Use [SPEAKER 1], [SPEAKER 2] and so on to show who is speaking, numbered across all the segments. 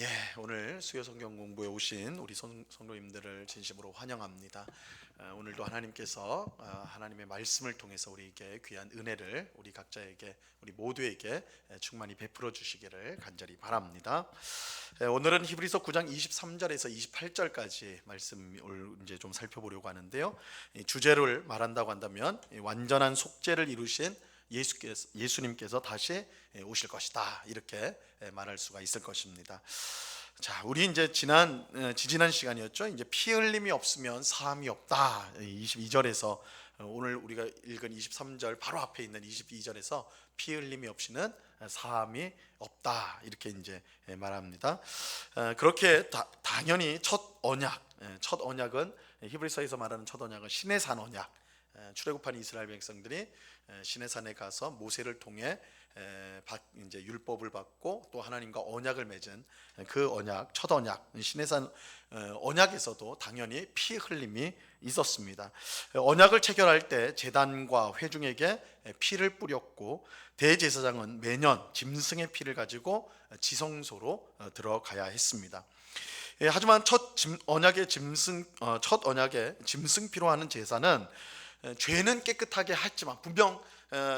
[SPEAKER 1] 예, 오늘 수요 성경 공부에 오신 우리 성도님들을 진심으로 환영합니다. 오늘도 하나님께서 하나님의 말씀을 통해서 우리에게 귀한 은혜를 우리 각자에게, 우리 모두에게 충만히 베풀어 주시기를 간절히 바랍니다. 오늘은 히브리서 9장 23절에서 28절까지 말씀을 이제 좀 살펴보려고 하는데요. 이 주제를 말한다고 한다면 완전한 속죄를 이루신 예수님께서 다시 오실 것이다, 이렇게 말할 수가 있을 것입니다. 자, 우리 이제 지지난 시간이었죠. 이제 피 흘림이 없으면 사함이 없다. 22절에서 오늘 우리가 읽은 23절 바로 앞에 있는 22절에서 피 흘림이 없이는 사함이 없다, 이렇게 이제 말합니다. 그렇게 당연히 첫 언약은, 히브리서에서 말하는 첫 언약은 시내산 언약. 출애굽한 이스라엘 백성들이 시내산에 가서 모세를 통해 이제 율법을 받고 또 하나님과 언약을 맺은 그 언약, 첫 언약, 시내산 언약에서도 당연히 피 흘림이 있었습니다. 언약을 체결할 때 제단과 회중에게 피를 뿌렸고, 대제사장은 매년 짐승의 피를 가지고 지성소로 들어가야 했습니다. 하지만 첫 언약의 짐승피로 하는 제사는 죄는 깨끗하게 했지만, 분명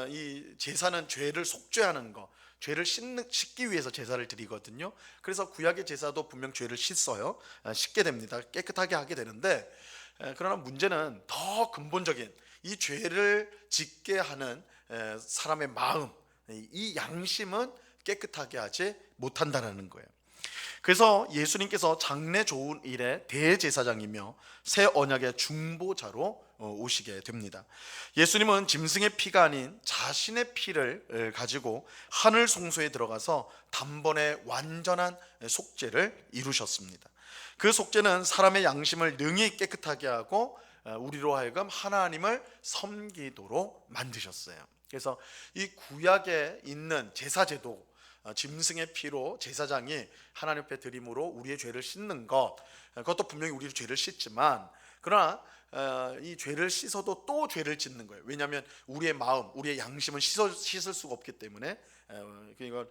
[SPEAKER 1] 이 제사는 죄를 속죄하는 거, 죄를 씻기 위해서 제사를 드리거든요. 그래서 구약의 제사도 분명 죄를 씻게 됩니다. 깨끗하게 하게 되는데, 그러나 문제는 더 근본적인 이 죄를 짓게 하는 사람의 마음, 이 양심은 깨끗하게 하지 못한다는 거예요. 그래서 예수님께서 장래 좋은 일의 대제사장이며 새 언약의 중보자로 오시게 됩니다. 예수님은 짐승의 피가 아닌 자신의 피를 가지고 하늘 송소에 들어가서 단번에 완전한 속죄를 이루셨습니다. 그 속죄는 사람의 양심을 능히 깨끗하게 하고 우리로 하여금 하나님을 섬기도록 만드셨어요. 그래서 이 구약에 있는 제사제도, 짐승의 피로 제사장이 하나님 앞에 드림으로 우리의 죄를 씻는 것, 그것도 분명히 우리의 죄를 씻지만, 그러나 이 죄를 씻어도 또 죄를 짓는 거예요. 왜냐하면 우리의 마음, 우리의 양심은 씻을 수가 없기 때문에. 이건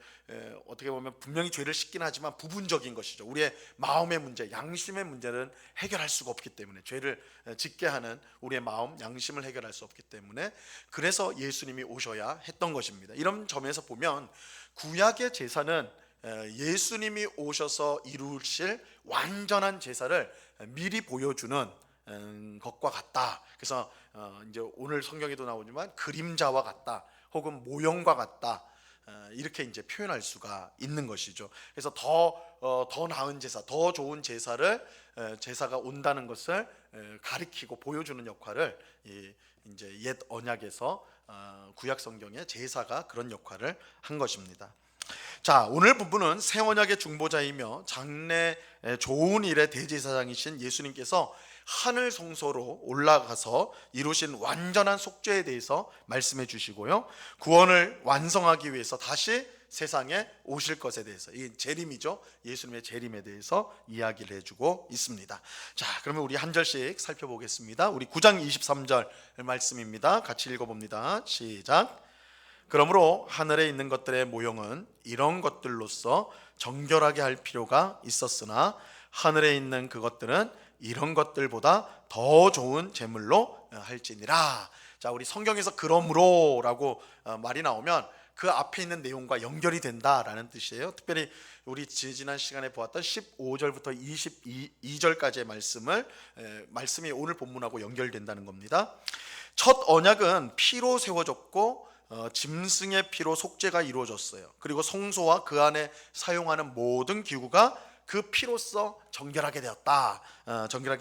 [SPEAKER 1] 어떻게 보면 분명히 죄를 씻긴 하지만 부분적인 것이죠. 우리의 마음의 문제, 양심의 문제는 해결할 수가 없기 때문에, 죄를 짓게 하는 우리의 마음, 양심을 해결할 수 없기 때문에, 그래서 예수님이 오셔야 했던 것입니다. 이런 점에서 보면 구약의 제사는 예수님이 오셔서 이루실 완전한 제사를 미리 보여주는 것과 같다. 그래서 이제 오늘 성경에도 나오지만 그림자와 같다, 혹은 모형과 같다, 이렇게 이제 표현할 수가 있는 것이죠. 그래서 더 나은 제사, 더 좋은 제사가 온다는 것을 가리키고 보여주는 역할을 이제 옛 언약에서, 구약 성경의 제사가 그런 역할을 한 것입니다. 자, 오늘 부분은 새 언약의 중보자이며 장래 좋은 일의 대제사장이신 예수님께서 하늘 성소로 올라가서 이루신 완전한 속죄에 대해서 말씀해 주시고요, 구원을 완성하기 위해서 다시 세상에 오실 것에 대해서, 이 재림이죠, 예수님의 재림에 대해서 이야기를 해주고 있습니다. 자, 그러면 우리 한 절씩 살펴보겠습니다. 우리 9장 23절 말씀입니다. 같이 읽어봅니다. 시작. 그러므로 하늘에 있는 것들의 모형은 이런 것들로서 정결하게 할 필요가 있었으나 하늘에 있는 그것들은 이런 것들보다 더 좋은 제물로 할지니라. 자, 우리 성경에서 그러므로라고 말이 나오면 그 앞에 있는 내용과 연결이 된다라는 뜻이에요. 특별히 우리 지난 시간에 보았던 15절부터 22절까지의 말씀이 오늘 본문하고 연결된다는 겁니다. 첫 언약은 피로 세워졌고 짐승의 피로 속죄가 이루어졌어요. 그리고 성소와 그 안에 사용하는 모든 기구가 그 피로써 정결하게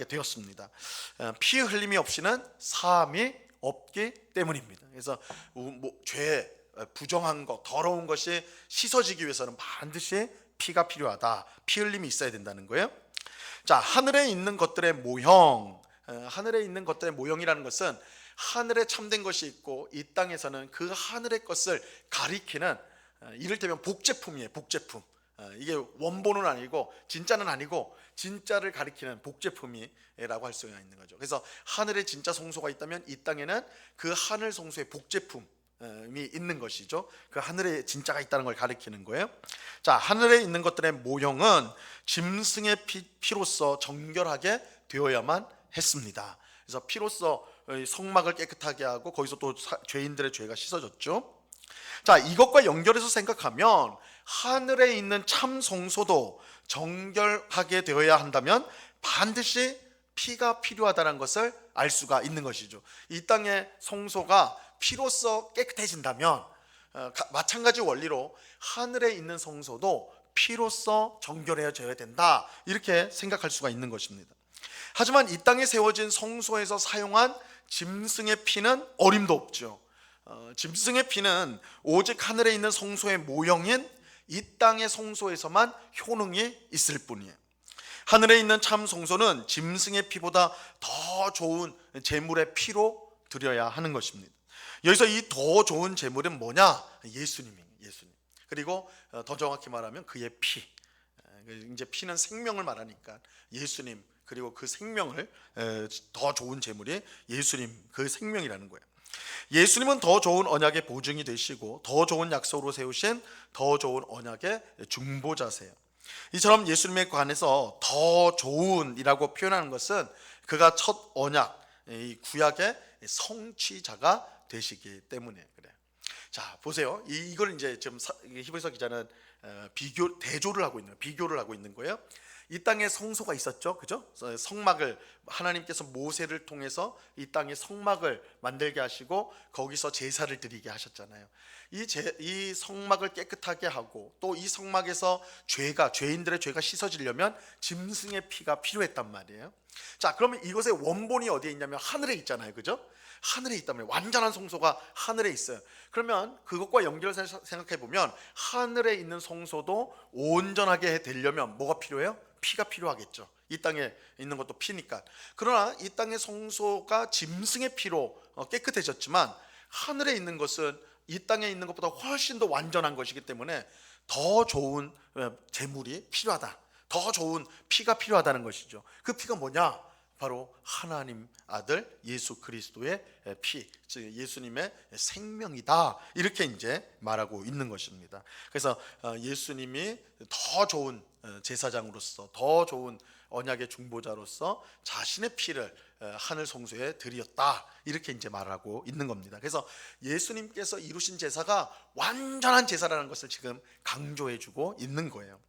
[SPEAKER 1] 되었습니다. 피 흘림이 없이는 사함이 없기 때문입니다. 그래서 죄, 부정한 것, 더러운 것이 씻어지기 위해서는 반드시 피가 필요하다, 피 흘림이 있어야 된다는 거예요. 자, 하늘에 있는 것들의 모형이라는 것은 하늘에 참된 것이 있고, 이 땅에서는 그 하늘의 것을 가리키는 이를테면 복제품이에요. 복제품. 이게 원본은 아니고, 진짜는 아니고, 진짜를 가리키는 복제품이라고 할 수가 있는 거죠. 그래서 하늘에 진짜 성소가 있다면 이 땅에는 그 하늘 성소의 복제품, 있는 것이죠. 그 하늘에 진짜가 있다는 걸 가리키는 거예요. 자, 하늘에 있는 것들의 모형은 짐승의 피로써 정결하게 되어야만 했습니다. 그래서 피로써 성막을 깨끗하게 하고 거기서 또 죄인들의 죄가 씻어졌죠. 자, 이것과 연결해서 생각하면 하늘에 있는 참 성소도 정결하게 되어야 한다면 반드시 피가 필요하다는 것을 알 수가 있는 것이죠. 이 땅의 성소가 피로써 깨끗해진다면 마찬가지 원리로 하늘에 있는 성소도 피로써 정결해져야 된다, 이렇게 생각할 수가 있는 것입니다. 하지만 이 땅에 세워진 성소에서 사용한 짐승의 피는 어림도 없죠. 짐승의 피는 오직 하늘에 있는 성소의 모형인 이 땅의 성소에서만 효능이 있을 뿐이에요. 하늘에 있는 참 성소는 짐승의 피보다 더 좋은 제물의 피로 드려야 하는 것입니다. 여기서 이 더 좋은 제물은 뭐냐? 예수님. 그리고 더 정확히 말하면 그의 피. 이제 피는 생명을 말하니까 예수님, 그리고 그 생명을, 더 좋은 제물이 예수님, 그 생명이라는 거예요. 예수님은 더 좋은 언약의 보증이 되시고 더 좋은 약속으로 세우신 더 좋은 언약의 중보자세요. 이처럼 예수님에 관해서 더 좋은이라고 표현하는 것은 그가 첫 언약, 이 구약의 성취자가 되시기 때문에 그래요. 자, 보세요. 이걸 이제 지금 히브리서 기자는 비교를 하고 있는 거예요. 이 땅에 성소가 있었죠, 그죠? 성막을 하나님께서 모세를 통해서 이 땅에 성막을 만들게 하시고 거기서 제사를 드리게 하셨잖아요. 이 성막을 깨끗하게 하고 또 이 성막에서 죄인들의 죄가 씻어지려면 짐승의 피가 필요했단 말이에요. 자, 그러면 이것의 원본이 어디에 있냐면 하늘에 있잖아요, 그죠? 하늘에 있단 말이에요. 완전한 성소가 하늘에 있어요. 그러면 그것과 연결해서 생각해 보면 하늘에 있는 성소도 온전하게 되려면 뭐가 필요해요? 피가 필요하겠죠. 이 땅에 있는 것도 피니까. 그러나 이 땅의 성소가 짐승의 피로 깨끗해졌지만 하늘에 있는 것은 이 땅에 있는 것보다 훨씬 더 완전한 것이기 때문에 더 좋은 제물이 필요하다, 더 좋은 피가 필요하다는 것이죠. 그 피가 뭐냐? 바로 하나님 아들 예수 그리스도의 피, 즉 예수님의 생명이다, 이렇게 이제 말하고 있는 것입니다. 그래서 예수님이 더 좋은 제사장으로서, 더 좋은 언약의 중보자로서 자신의 피를 하늘 성소에 드렸다, 이렇게 이제 말하고 있는 겁니다. 그래서 예수님께서 이루신 제사가 완전한 제사라는 것을 지금 강조해주고 있는 거예요.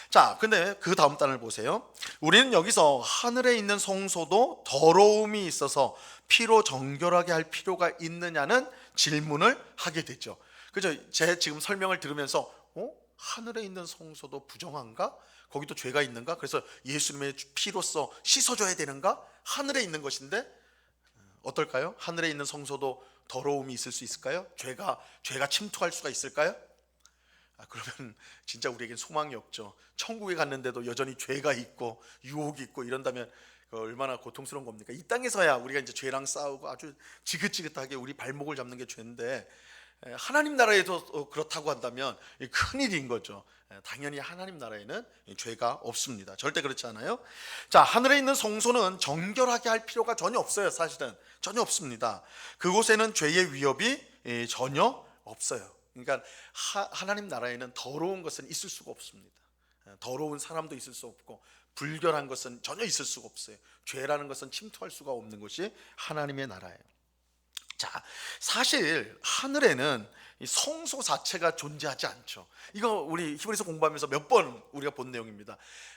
[SPEAKER 1] 자, 근데 그 다음 단을 보세요. 우리는 여기서 하늘에 있는 성소도 더러움이 있어서 피로 정결하게 할 필요가 있느냐는 질문을 하게 되죠. 그죠? 제 지금 설명을 들으면서 하늘에 있는 성소도 부정한가? 거기도 죄가 있는가? 그래서 예수님의 피로써 씻어줘야 되는가? 하늘에 있는 것인데 어떨까요? 하늘에 있는 성소도 더러움이 있을 수 있을까요? 죄가 침투할 수가 있을까요? 그러면 진짜 우리에겐 소망이 없죠. 천국에 갔는데도 여전히 죄가 있고 유혹이 있고 이런다면 얼마나 고통스러운 겁니까? 이 땅에서야 우리가 이제 죄랑 싸우고 아주 지긋지긋하게 우리 발목을 잡는 게 죄인데, 하나님 나라에도 그렇다고 한다면 큰일인 거죠. 당연히 하나님 나라에는 죄가 없습니다. 절대 그렇지 않아요. 자, 하늘에 있는 성소는 정결하게 할 필요가 전혀 없어요. 사실은 전혀 없습니다. 그곳에는 죄의 위협이 전혀 없어요. 그러니까 하나님 나라에는 더러운 것은 있을 수가 없습니다. 더러운 사람도 있을 수 없고 불결한 것은 전혀 있을 수가 없어요. 죄라는 것은 침투할 수가 없는 것이 하나님의 나라예요. 자, 사실 하늘에는 이 성소 자체가 존재하지 않죠. 이거 우리 히브리서 공부하면서 몇 번 우리가 본 내용입니다.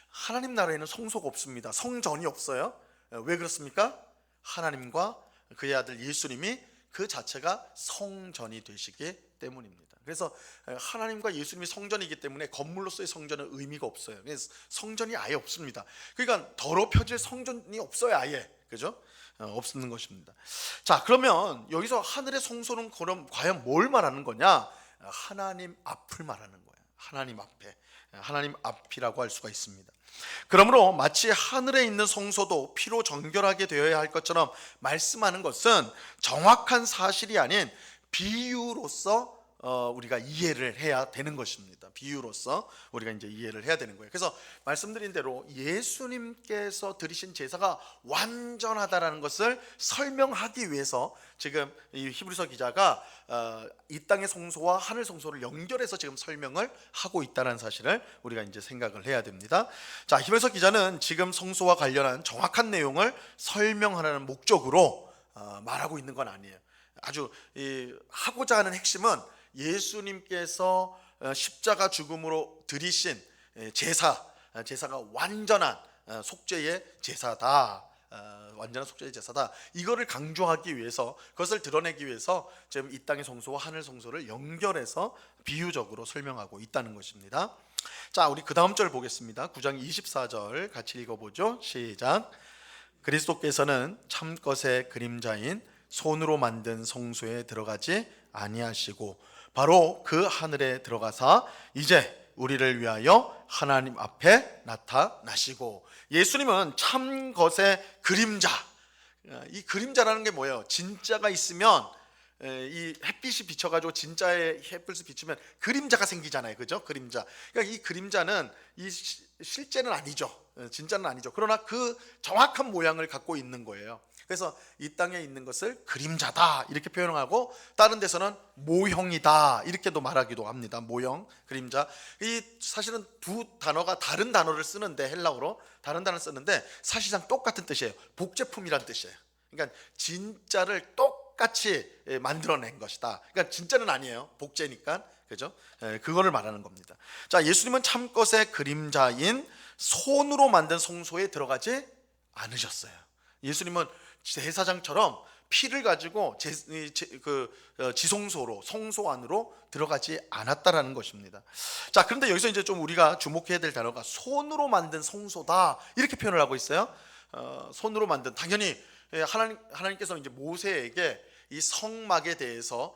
[SPEAKER 1] 하나님 나라에는 성소가 없습니다. 성전이 없어요. 왜 그렇습니까? 하나님과 그의 아들 예수님이 그 자체가 성전이 되시기 때문입니다. 그래서 하나님과 예수님이 성전이기 때문에 건물로서의 성전은 의미가 없어요. 그래서 성전이 아예 없습니다. 그러니까 더럽혀질 성전이 없어요, 아예. 그죠? 없는 것입니다. 자, 그러면 여기서 하늘의 성소는 그럼 과연 뭘 말하는 거냐? 하나님 앞을 말하는 거예요. 하나님 앞에, 하나님 앞이라고 할 수가 있습니다. 그러므로 마치 하늘에 있는 성소도 피로 정결하게 되어야 할 것처럼 말씀하는 것은 정확한 사실이 아닌 비유로서 우리가 이해를 해야 되는 것입니다. 비유로서 우리가 이제 이해를 해야 되는 거예요. 그래서 말씀드린 대로 예수님께서 드리신 제사가 완전하다라는 것을 설명하기 위해서 지금 이 히브리서 기자가 이 땅의 성소와 하늘 성소를 연결해서 지금 설명을 하고 있다는 사실을 우리가 이제 생각을 해야 됩니다. 자, 히브리서 기자는 지금 성소와 관련한 정확한 내용을 설명하라는 목적으로 말하고 있는 건 아니에요. 아주 하고자 하는 핵심은 예수님께서 십자가 죽음으로 드리신 제사가 완전한 속죄의 제사다. 완전한 속죄의 제사다. 이거를 강조하기 위해서, 그것을 드러내기 위해서 지금 이 땅의 성소와 하늘 성소를 연결해서 비유적으로 설명하고 있다는 것입니다. 자, 우리 그 다음 절 보겠습니다. 9장 24절 같이 읽어보죠. 시작. 그리스도께서는 참것의 그림자인 손으로 만든 성소에 들어가지 아니하시고 바로 그 하늘에 들어가사 이제 우리를 위하여 하나님 앞에 나타나시고, 예수님은 참 것의 그림자. 이 그림자라는 게 뭐예요? 진짜가 있으면 이 햇빛이 비쳐가지고 진짜의 햇빛을 비추면 그림자가 생기잖아요, 그죠? 그림자. 그러니까 이 그림자는 실제는 아니죠, 진짜는 아니죠. 그러나 그 정확한 모양을 갖고 있는 거예요. 그래서 이 땅에 있는 것을 그림자다 이렇게 표현하고, 다른 데서는 모형이다 이렇게도 말하기도 합니다. 모형, 그림자. 이 사실은 두 단어가 다른 단어를 쓰는데, 헬라어로 다른 단어를 쓰는데 사실상 똑같은 뜻이에요. 복제품이란 뜻이에요. 그러니까 진짜를 똑같이 만들어낸 것이다. 그러니까 진짜는 아니에요, 복제니까, 그죠? 그거를 말하는 겁니다. 자, 예수님은 참것의 그림자인 손으로 만든 성소에 들어가지 않으셨어요. 예수님은 제사장처럼 피를 가지고 지성소로, 성소 안으로 들어가지 않았다라는 것입니다. 자, 그런데 여기서 이제 좀 우리가 주목해야 될 단어가 손으로 만든 성소다 이렇게 표현을 하고 있어요. 손으로 만든, 당연히 하나님께서 이제 모세에게 이 성막에 대해서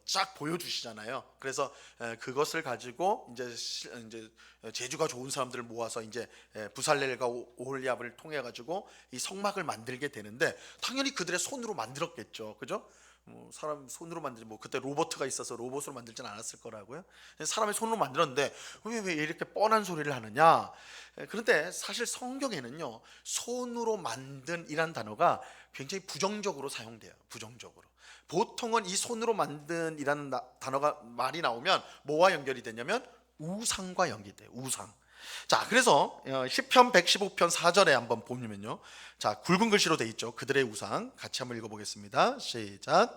[SPEAKER 1] 쫙 보여주시잖아요. 그래서 그것을 가지고 이제 재주가 좋은 사람들을 모아서 이제 부살렐과 오홀리압을 통해 가지고 이 성막을 만들게 되는데, 당연히 그들의 손으로 만들었겠죠, 그죠? 사람 손으로 만들지, 그때 로봇가 있어서 로봇으로 만들진 않았을 거라고요. 사람의 손으로 만들었는데 왜 이렇게 뻔한 소리를 하느냐? 그런데 사실 성경에는요, 손으로 만든이란 단어가 굉장히 부정적으로 사용돼요. 부정적으로. 보통은 이 손으로 만든이라는 단어가 말이 나오면 뭐와 연결이 되냐면 우상과 연결돼요. 우상. 자, 그래서 시편 115편 4절에 한번 보면요, 자, 굵은 글씨로 돼 있죠. 그들의 우상. 같이 한번 읽어보겠습니다. 시작.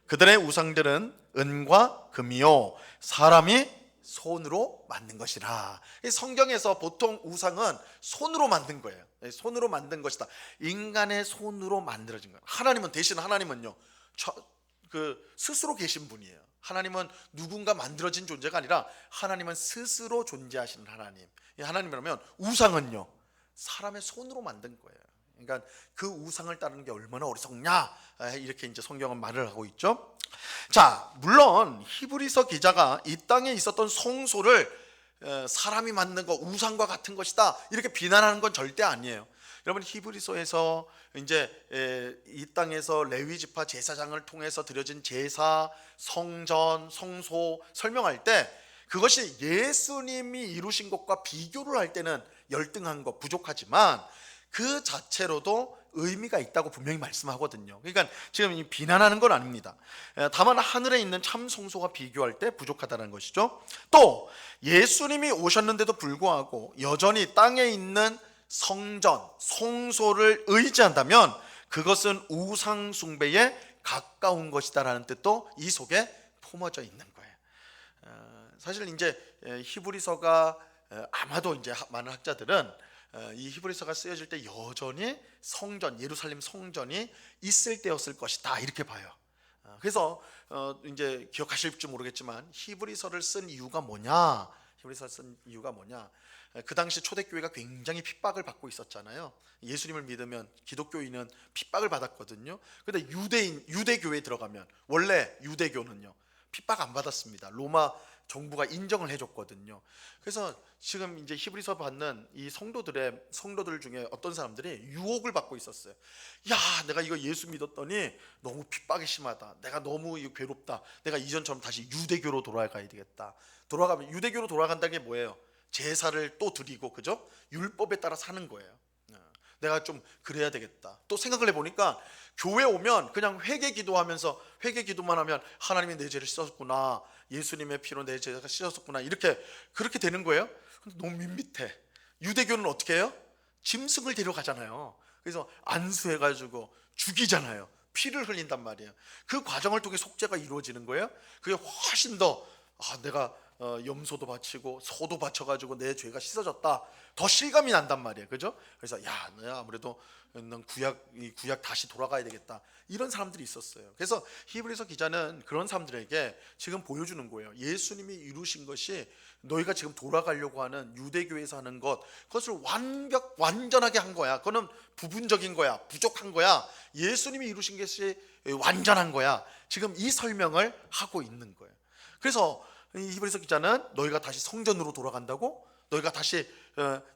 [SPEAKER 1] 그들의 우상들은 은과 금이요 사람이 손으로 만든 것이라. 성경에서 보통 우상은 손으로 만든 거예요. 손으로 만든 것이다. 인간의 손으로 만들어진 거예요. 하나님은요, 스스로 계신 분이에요. 하나님은 누군가 만들어진 존재가 아니라 하나님은 스스로 존재하시는 하나님. 하나님이라면 우상은요, 사람의 손으로 만든 거예요. 그러니까 그 우상을 따르는 게 얼마나 어리석냐, 이렇게 이제 성경은 말을 하고 있죠. 자, 물론 히브리서 기자가 이 땅에 있었던 성소를 사람이 만든 거, 우상과 같은 것이다 이렇게 비난하는 건 절대 아니에요. 여러분, 히브리서에서 이제 이 땅에서 레위 지파 제사장을 통해서 드려진 제사, 성전, 성소 설명할 때 그것이 예수님이 이루신 것과 비교를 할 때는 열등한 것, 부족하지만 그 자체로도 의미가 있다고 분명히 말씀하거든요. 그러니까 지금 비난하는 건 아닙니다. 다만 하늘에 있는 참 성소와 비교할 때 부족하다는 것이죠. 또 예수님이 오셨는데도 불구하고 여전히 땅에 있는 성전, 성소를 의지한다면 그것은 우상 숭배에 가까운 것이다라는 뜻도 이 속에 품어져 있는 거예요. 사실 이제 히브리서가 아마도 이제 많은 학자들은 이 히브리서가 쓰여질 때 여전히 성전, 예루살렘 성전이 있을 때였을 것이다 이렇게 봐요. 그래서 이제 기억하실지 모르겠지만 히브리서를 쓴 이유가 뭐냐? 그 당시 초대교회가 굉장히 핍박을 받고 있었잖아요. 예수님을 믿으면 기독교인은 핍박을 받았거든요. 근데 유대교회에 들어가면, 원래 유대교는요 핍박 안 받았습니다. 로마 정부가 인정을 해줬거든요. 그래서 지금 이제 히브리서 받는 이 성도들 중에 어떤 사람들이 유혹을 받고 있었어요. 야, 내가 이거 예수 믿었더니 너무 핍박이 심하다. 내가 너무 괴롭다. 내가 이전처럼 다시 유대교로 돌아가야 되겠다. 돌아가면 유대교로 돌아간다는 게 뭐예요? 제사를 또 드리고, 그죠? 율법에 따라 사는 거예요. 내가 좀 그래야 되겠다. 또 생각을 해보니까 교회 오면 그냥 회개 기도하면서 회개 기도만 하면 하나님이 내 죄를 씻었구나, 예수님의 피로 내 죄가 씻었구나, 이렇게 그렇게 되는 거예요. 근데 너무 밋밋해. 유대교는 어떻게 해요? 짐승을 데려가잖아요. 그래서 안수해가지고 죽이잖아요. 피를 흘린단 말이에요. 그 과정을 통해 속죄가 이루어지는 거예요. 그게 훨씬 더 내가 염소도 바치고 소도 바쳐가지고 내 죄가 씻어졌다, 더 실감이 난단 말이에요. 그죠? 그래서 야, 내가 아무래도 난 구약 다시 돌아가야 되겠다, 이런 사람들이 있었어요. 그래서 히브리서 기자는 그런 사람들에게 지금 보여주는 거예요. 예수님이 이루신 것이 너희가 지금 돌아가려고 하는 유대교에서 하는 그것을 완전하게 한 거야. 그거는 부분적인 거야, 부족한 거야. 예수님이 이루신 것이 완전한 거야. 지금 이 설명을 하고 있는 거예요. 그래서 히브리서 기자는 너희가 다시 성전으로 돌아간다고, 너희가 다시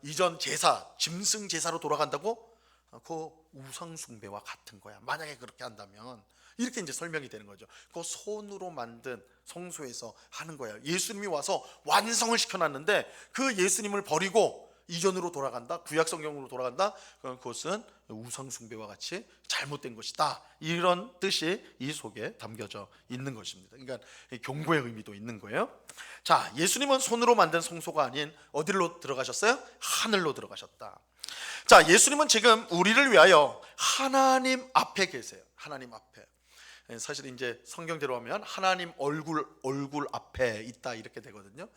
[SPEAKER 1] 이전 제사, 짐승 제사로 돌아간다고, 그 우상 숭배와 같은 거야. 만약에 그렇게 한다면, 이렇게 이제 설명이 되는 거죠. 그 손으로 만든 성소에서 하는 거야. 예수님이 와서 완성을 시켜놨는데 그 예수님을 버리고 이전으로 돌아간다, 구약 성경으로 돌아간다, 그것은 우상 숭배와 같이 잘못된 것이다, 이런 뜻이 이 속에 담겨져 있는 것입니다. 그러니까 경고의 의미도 있는 거예요. 자, 예수님은 손으로 만든 성소가 아닌 어디로 들어가셨어요? 하늘로 들어가셨다. 자, 예수님은 지금 우리를 위하여 하나님 앞에 계세요. 하나님 앞에. 사실 이제 성경대로 하면 하나님 얼굴 앞에 있다, 이렇게 되거든요.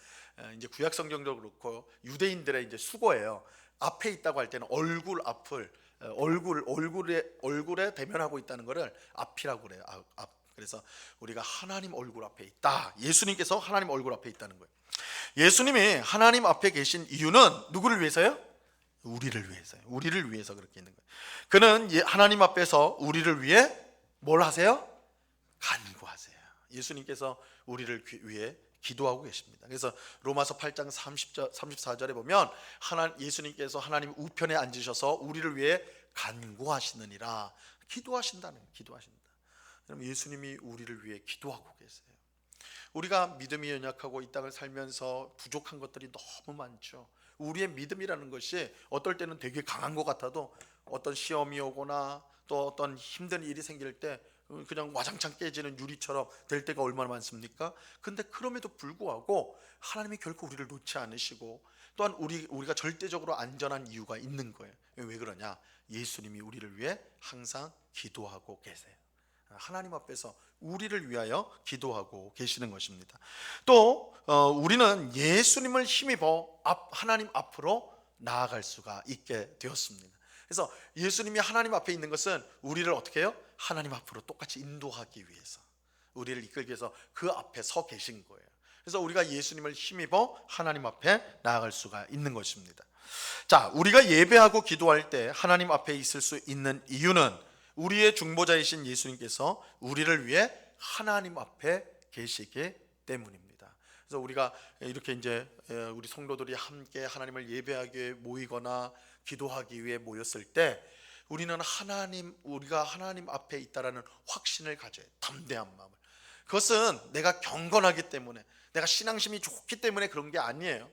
[SPEAKER 1] 이제 구약 성경도 그렇고 유대인들의 이제 수고예요. 앞에 있다고 할 때는 얼굴에 대면하고 있다는 것을 앞이라고 그래요. 앞. 그래서 우리가 하나님 얼굴 앞에 있다. 예수님께서 하나님 얼굴 앞에 있다는 거예요. 예수님이 하나님 앞에 계신 이유는 누구를 위해서요? 우리를 위해서요. 우리를 위해서 그렇게 있는 거예요. 그는 하나님 앞에서 우리를 위해 뭘 하세요? 간구하세요. 예수님께서 우리를 위해 기도하고 계십니다. 그래서 로마서 8장 34절에 보면 예수님께서 하나님 우편에 앉으셔서 우리를 위해 간구하시느니라, 기도하신다는, 기도하신다. 그럼 예수님이 우리를 위해 기도하고 계세요. 우리가 믿음이 연약하고 이 땅을 살면서 부족한 것들이 너무 많죠. 우리의 믿음이라는 것이 어떨 때는 되게 강한 것 같아도 어떤 시험이 오거나 또 어떤 힘든 일이 생길 때 그냥 와장창 깨지는 유리처럼 될 때가 얼마나 많습니까? 근데 그럼에도 불구하고 하나님이 결코 우리를 놓지 않으시고, 또한 우리가 절대적으로 안전한 이유가 있는 거예요. 왜 그러냐? 예수님이 우리를 위해 항상 기도하고 계세요. 하나님 앞에서 우리를 위하여 기도하고 계시는 것입니다. 또 우리는 예수님을 힘입어 하나님 앞으로 나아갈 수가 있게 되었습니다. 그래서 예수님이 하나님 앞에 있는 것은 우리를 어떻게 해요? 하나님 앞으로 똑같이 인도하기 위해서, 우리를 이끌기 위해서 그 앞에 서 계신 거예요. 그래서 우리가 예수님을 힘입어 하나님 앞에 나아갈 수가 있는 것입니다. 자, 우리가 예배하고 기도할 때 하나님 앞에 있을 수 있는 이유는 우리의 중보자이신 예수님께서 우리를 위해 하나님 앞에 계시기 때문입니다. 그래서 우리가 이렇게 이제 우리 성도들이 함께 하나님을 예배하기 위해 모이거나 기도하기 위해 모였을 때 우리는 우리가 하나님 앞에 있다라는 확신을 가져요. 담대한 마음을. 그것은 내가 경건하기 때문에, 내가 신앙심이 좋기 때문에 그런 게 아니에요.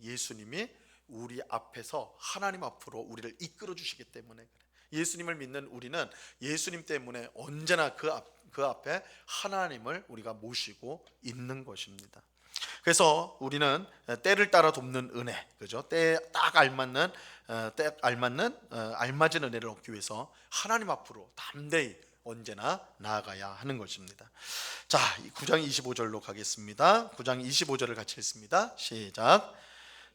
[SPEAKER 1] 예수님이 우리 앞에서 하나님 앞으로 우리를 이끌어 주시기 때문에 그래요. 예수님을 믿는 우리는 예수님 때문에 언제나 그 앞에 하나님을 우리가 모시고 있는 것입니다. 그래서 우리는 때를 따라 돕는 은혜, 그죠? 때에 딱 알맞는 알맞은 은혜를 얻기 위해서 하나님 앞으로 담대히 언제나 나아가야 하는 것입니다. 자, 9장 25절로 가겠습니다. 9장 25절을 같이 읽습니다. 시작.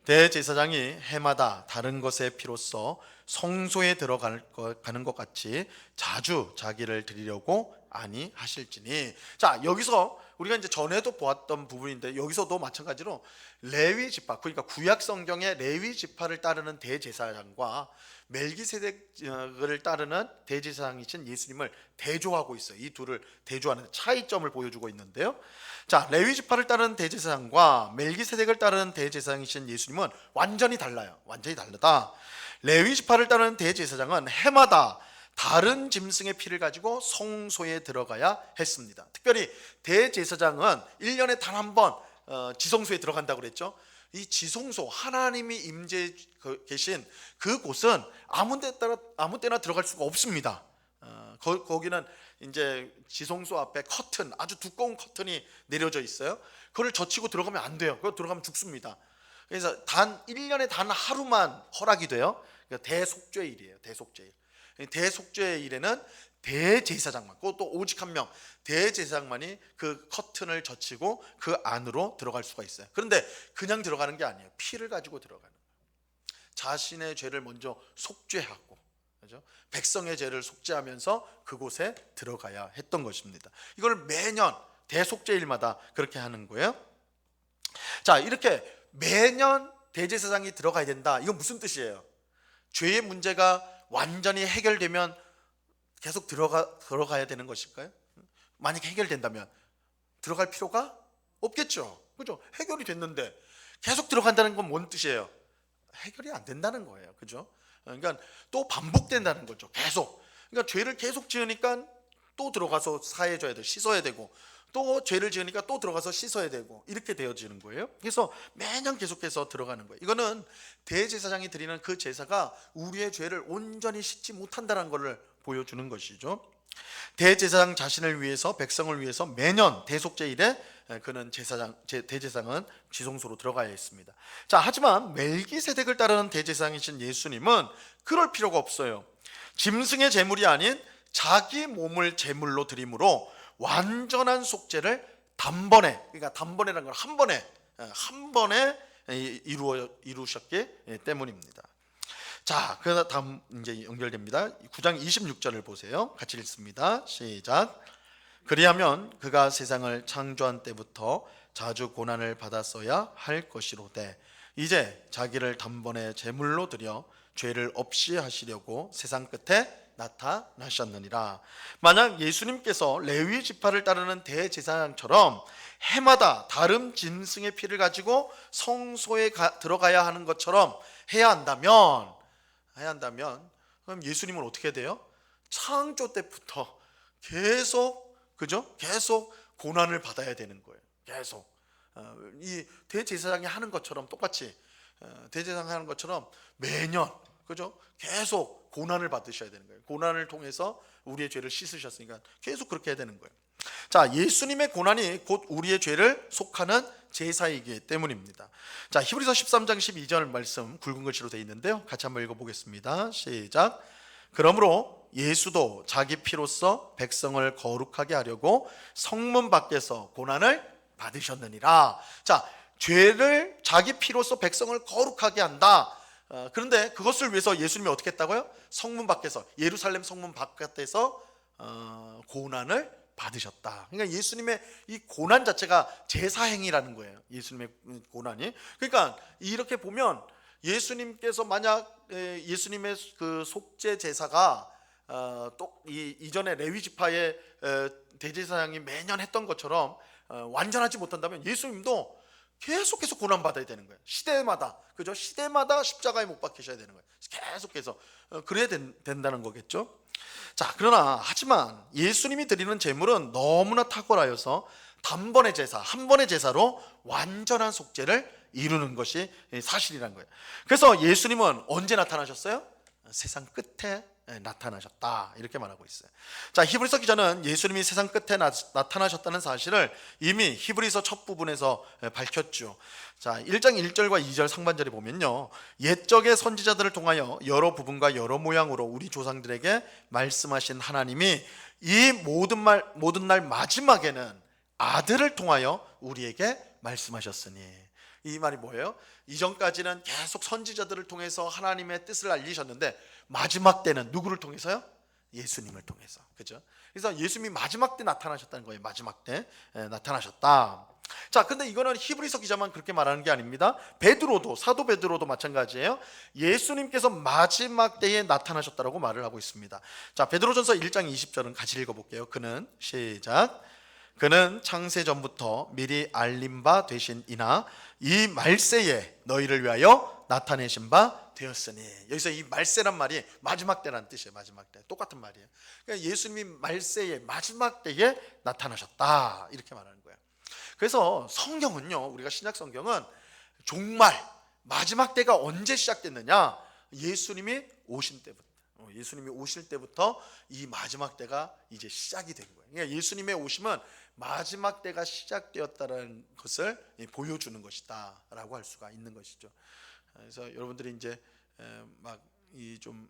[SPEAKER 1] 대제사장이 해마다 다른 것의 피로써 성소에 들어가는 것 같이 자주 자기를 드리려고 아니하실지니. 자, 여기서 우리가 이제 전에도 보았던 부분인데 여기서도 마찬가지로 레위 지파, 그러니까 구약 성경의 레위 지파를 따르는 대제사장과 멜기세덱을 따르는 대제사장이신 예수님을 대조하고 있어요. 이 둘을 대조하는 차이점을 보여주고 있는데요. 자, 레위 지파를 따르는 대제사장과 멜기세덱을 따르는 대제사장이신 예수님은 완전히 달라요. 완전히 다르다. 레위 지파를 따르는 대제사장은 해마다 다른 짐승의 피를 가지고 성소에 들어가야 했습니다. 특별히 대제사장은 1년에 단 한 번 지성소에 들어간다고 그랬죠. 이 지성소, 하나님이 임재해 계신 그곳은 아무 때나 들어갈 수가 없습니다. 거기는 이제 지성소 앞에 커튼, 아주 두꺼운 커튼이 내려져 있어요. 그걸 젖히고 들어가면 안 돼요. 그거 들어가면 죽습니다. 그래서 1년에 단 하루만 허락이 돼요. 그러니까 대속죄일이에요. 대속죄일. 대속죄일에는 대제사장만, 그것도 오직 한 명, 대제사장만이 그 커튼을 젖히고 그 안으로 들어갈 수가 있어요. 그런데 그냥 들어가는 게 아니에요. 피를 가지고 들어가는 거예요. 자신의 죄를 먼저 속죄하고, 그렇죠? 백성의 죄를 속죄하면서 그곳에 들어가야 했던 것입니다. 이걸 매년 대속죄일마다 그렇게 하는 거예요. 자, 이렇게 매년 대제사장이 들어가야 된다. 이건 무슨 뜻이에요? 죄의 문제가 완전히 해결되면 계속 들어가야 되는 것일까요? 만약에 해결된다면 들어갈 필요가 없겠죠. 그죠? 해결이 됐는데 계속 들어간다는 건 뭔 뜻이에요? 해결이 안 된다는 거예요. 그죠? 그러니까 또 반복된다는 거죠. 계속. 그러니까 죄를 계속 지으니까 또 들어가서 사해줘야 되고 씻어야 되고, 또 죄를 지으니까 또 들어가서 씻어야 되고, 이렇게 되어지는 거예요. 그래서 매년 계속해서 들어가는 거예요. 이거는 대제사장이 드리는 그 제사가 우리의 죄를 온전히 씻지 못한다는 것을 보여주는 것이죠. 대제사장 자신을 위해서, 백성을 위해서 매년 대속죄일에 그는 대제사장은 지성소로 들어가야 했습니다. 자, 하지만 멜기세덱을 따르는 대제사장이신 예수님은 그럴 필요가 없어요. 짐승의 제물이 아닌 자기 몸을 제물로 드림으로 완전한 속죄를 단번에, 그러니까 단번에라는 건 한 번에 이루셨기 때문입니다. 자, 그 다음 이제 연결됩니다. 9장 26절을 보세요. 같이 읽습니다. 시작. 그리하면 그가 세상을 창조한 때부터 자주 고난을 받았어야 할 것이로되 이제 자기를 단번에 제물로 드려 죄를 없이 하시려고 세상 끝에 나타나셨느니라. 만약 예수님께서 레위 지파를 따르는 대제사장처럼 해마다 다른 짐승의 피를 가지고 성소에 들어가야 하는 것처럼 해야 한다면 그럼 예수님은 어떻게 돼요? 창조 때부터 계속, 그죠? 계속 고난을 받아야 되는 거예요. 계속 이 대제사장이 하는 것처럼 똑같이 대제사장이 하는 것처럼 매년, 그죠? 계속 고난을 받으셔야 되는 거예요. 고난을 통해서 우리의 죄를 씻으셨으니까 계속 그렇게 해야 되는 거예요. 자, 예수님의 고난이 곧 우리의 죄를 속하는 제사이기 때문입니다. 자, 히브리서 13장 12절 말씀 굵은 글씨로 되어 있는데요. 같이 한번 읽어보겠습니다. 시작. 그러므로 예수도 자기 피로써 백성을 거룩하게 하려고 성문 밖에서 고난을 받으셨느니라. 자, 죄를 자기 피로써 백성을 거룩하게 한다. 그런데 그것을 위해서 예수님이 어떻게 했다고요? 성문 밖에서, 예루살렘 성문 바깥에서 고난을 받으셨다. 그러니까 예수님의 이 고난 자체가 제사행위라는 거예요. 예수님의 고난이. 그러니까 이렇게 보면 예수님께서 만약 예수님의 그 속죄 제사가 또 이전에 레위 지파의 대제사장이 매년 했던 것처럼 완전하지 못한다면 예수님도 계속해서 고난 받아야 되는 거예요. 시대마다, 그죠? 시대마다 십자가에 못 박히셔야 되는 거예요. 계속해서 그래야 된다는 거겠죠. 자, 그러나 하지만 예수님이 드리는 제물은 너무나 탁월하여서 단번의 제사, 한 번의 제사로 완전한 속죄를 이루는 것이 사실이란 거예요. 그래서 예수님은 언제 나타나셨어요? 세상 끝에 나타나셨다, 이렇게 말하고 있어요. 자, 히브리서 기자는 예수님이 세상 끝에 나타나셨다는 사실을 이미 히브리서 첫 부분에서 밝혔죠. 자, 1장 1절과 2절 상반절에 보면요, 옛적의 선지자들을 통하여 여러 부분과 여러 모양으로 우리 조상들에게 말씀하신 하나님이 이 모든 날 마지막에는 아들을 통하여 우리에게 말씀하셨으니. 이 말이 뭐예요? 이전까지는 계속 선지자들을 통해서 하나님의 뜻을 알리셨는데 마지막 때는 누구를 통해서요? 예수님을 통해서. 그죠? 그래서 예수님이 마지막 때 나타나셨다는 거예요. 마지막 때 나타나셨다. 자, 근데 이거는 히브리서 기자만 그렇게 말하는 게 아닙니다. 베드로도, 사도 베드로도 마찬가지예요. 예수님께서 마지막 때에 나타나셨다라고 말을 하고 있습니다. 자, 베드로전서 1장 20절은 같이 읽어볼게요. 그는 시작. 그는 창세 전부터 미리 알림 바 되신 이나 이 말세에 너희를 위하여 나타내신 바 되었으니. 여기서 이 말세란 말이 마지막 때라는 뜻이에요. 마지막 때. 똑같은 말이에요. 그러니까 예수님이 말세에 마지막 때에 나타나셨다 이렇게 말하는 거예요. 그래서 성경은요, 우리가 신약 성경은 종말 마지막 때가 언제 시작됐느냐? 예수님이 오신 때부터. 예수님이 오실 때부터 이 마지막 때가 이제 시작이 된 거예요. 그러니까 예수님의 오심은 마지막 때가 시작되었다는 것을 보여주는 것이다라고 할 수가 있는 것이죠. 그래서 여러분들이 이제 막 이 좀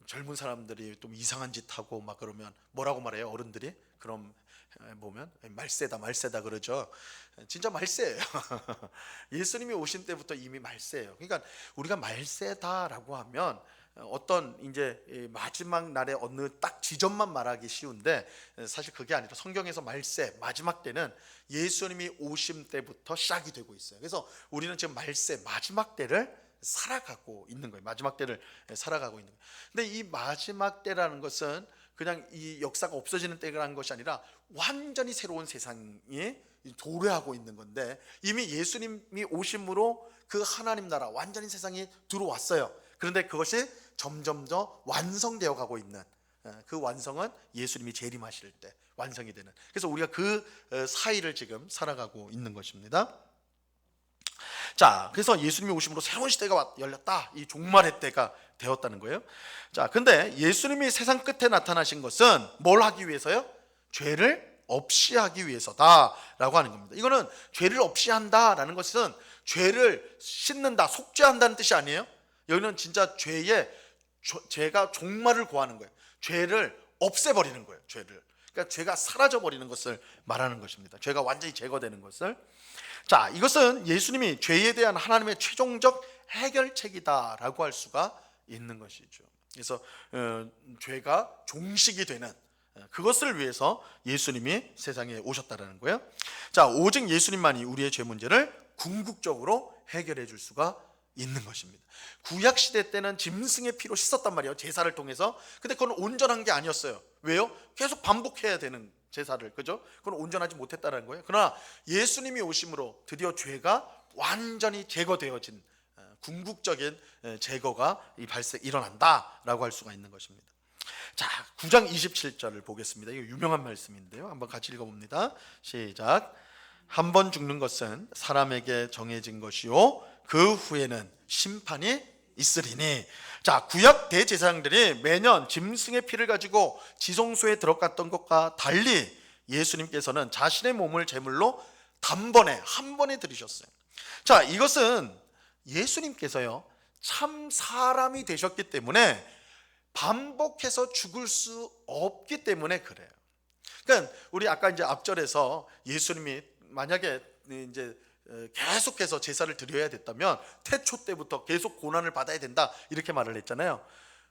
[SPEAKER 1] 젊은 사람들이 좀 이상한 짓 하고 막 그러면 뭐라고 말해요? 어른들이? 그럼 보면 말세다 말세다 그러죠. 진짜 말세예요. 예수님이 오신 때부터 이미 말세예요. 그러니까 우리가 말세다라고 하면 어떤 이제 마지막 날의 어느 딱 지점만 말하기 쉬운데, 사실 그게 아니라 성경에서 말세 마지막 때는 예수님이 오심 때부터 시작이 되고 있어요. 그래서 우리는 지금 말세 마지막 때를 살아가고 있는 거예요. 마지막 때를 살아가고 있는 거예요. 근데 이 마지막 때라는 것은 그냥 이 역사가 없어지는 때라는 것이 아니라 완전히 새로운 세상이 도래하고 있는 건데, 이미 예수님이 오심으로 그 하나님 나라 완전히 세상이 들어왔어요. 그런데 그것이 점점 더 완성되어 가고 있는, 그 완성은 예수님이 재림하실 때 완성이 되는, 그래서 우리가 그 사이를 지금 살아가고 있는 것입니다. 자, 그래서 예수님이 오심으로 새로운 시대가 열렸다. 이 종말의 때가 되었다는 거예요. 자, 근데 예수님이 세상 끝에 나타나신 것은 뭘 하기 위해서요? 죄를 없이 하기 위해서다라고 하는 겁니다. 이거는 죄를 없이 한다라는 것은 죄를 씻는다, 속죄한다는 뜻이 아니에요. 여기는 진짜 죄가 종말을 고하는 거예요. 죄를 없애버리는 거예요. 그러니까 죄가 사라져버리는 것을 말하는 것입니다. 죄가 완전히 제거되는 것을. 자, 이것은 예수님이 죄에 대한 하나님의 최종적 해결책이다라고 할 수가 있는 것이죠. 그래서 죄가 종식이 되는 그것을 위해서 예수님이 세상에 오셨다라는 거예요. 자, 오직 예수님만이 우리의 죄 문제를 궁극적으로 해결해 줄 수가 있는 것입니다. 구약 시대 때는 짐승의 피로 씻었단 말이에요. 제사를 통해서. 근데 그건 온전한 게 아니었어요. 왜요? 계속 반복해야 되는 제사를, 그죠? 그건 온전하지 못했다는 거예요. 그러나 예수님이 오심으로 드디어 죄가 완전히 제거되어진 궁극적인 제거가 일어난다라고 할 수가 있는 것입니다. 자, 9장 27절을 보겠습니다. 이거 유명한 말씀인데요. 한번 같이 읽어봅니다. 시작. 한 번 죽는 것은 사람에게 정해진 것이요 그 후에는 심판이 있으리니. 자, 구약 대제사장들이 매년 짐승의 피를 가지고 지성소에 들어갔던 것과 달리 예수님께서는 자신의 몸을 제물로 단번에 한 번에 드리셨어요. 자, 이것은 예수님께서요 참 사람이 되셨기 때문에 반복해서 죽을 수 없기 때문에 그래요. 그러니까 우리 아까 이제 앞절에서 예수님이 만약에 이제 계속해서 제사를 드려야 됐다면 태초 때부터 계속 고난을 받아야 된다 이렇게 말을 했잖아요.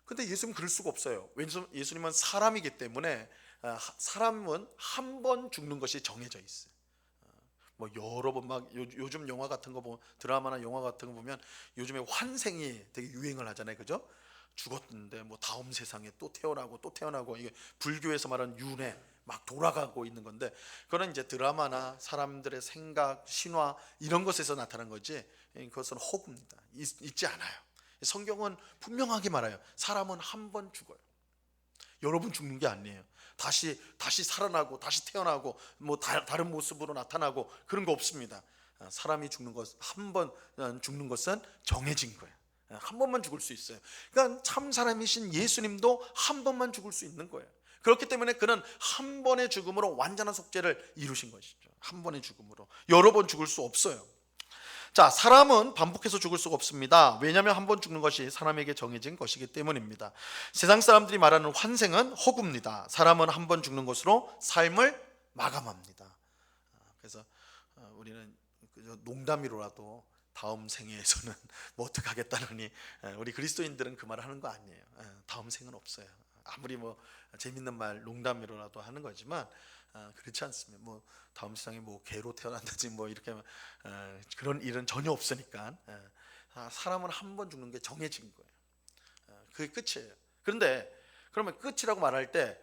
[SPEAKER 1] 근데 예수님은 그럴 수가 없어요. 왜냐하면 예수님은 사람이기 때문에 사람은 한 번 죽는 것이 정해져 있어요. 뭐 여러 번 막 요즘 영화 같은 거 보면, 드라마나 영화 같은 거 보면 요즘에 환생이 되게 유행을 하잖아요, 그죠? 죽었는데 뭐 다음 세상에 또 태어나고 또 태어나고, 이게 불교에서 말하는 윤회 막 돌아가고 있는 건데, 그거는 이제 드라마나 사람들의 생각, 신화 이런 것에서 나타난 거지, 그것은 허구입니다. 있지 않아요. 성경은 분명하게 말해요. 사람은 한 번 죽어요. 여러 번 죽는 게 아니에요. 다시 살아나고 다시 태어나고 뭐 다른 모습으로 나타나고 그런 거 없습니다. 사람이 죽는 것, 한 번 죽는 것은 정해진 거예요. 한 번만 죽을 수 있어요. 그러니까 참 사람이신 예수님도 한 번만 죽을 수 있는 거예요. 그렇기 때문에 그는 한 번의 죽음으로 완전한 속죄를 이루신 것이죠. 한 번의 죽음으로. 여러 번 죽을 수 없어요. 자, 사람은 반복해서 죽을 수가 없습니다. 왜냐하면 한 번 죽는 것이 사람에게 정해진 것이기 때문입니다. 세상 사람들이 말하는 환생은 허구입니다. 사람은 한 번 죽는 것으로 삶을 마감합니다. 그래서 우리는 농담으로라도 다음 생에서는 뭐 어떻게 하겠다느니, 우리 그리스도인들은 그 말을 하는 거 아니에요. 다음 생은 없어요. 아무리 뭐 재밌는 말 농담으로라도 하는 거지만 그렇지 않습니다. 뭐 다음 세상에 뭐 개로 태어난다든지 뭐 이렇게 그런 일은 전혀 없으니까 사람은 한 번 죽는 게 정해진 거예요. 그게 끝이에요. 그런데 그러면 끝이라고 말할 때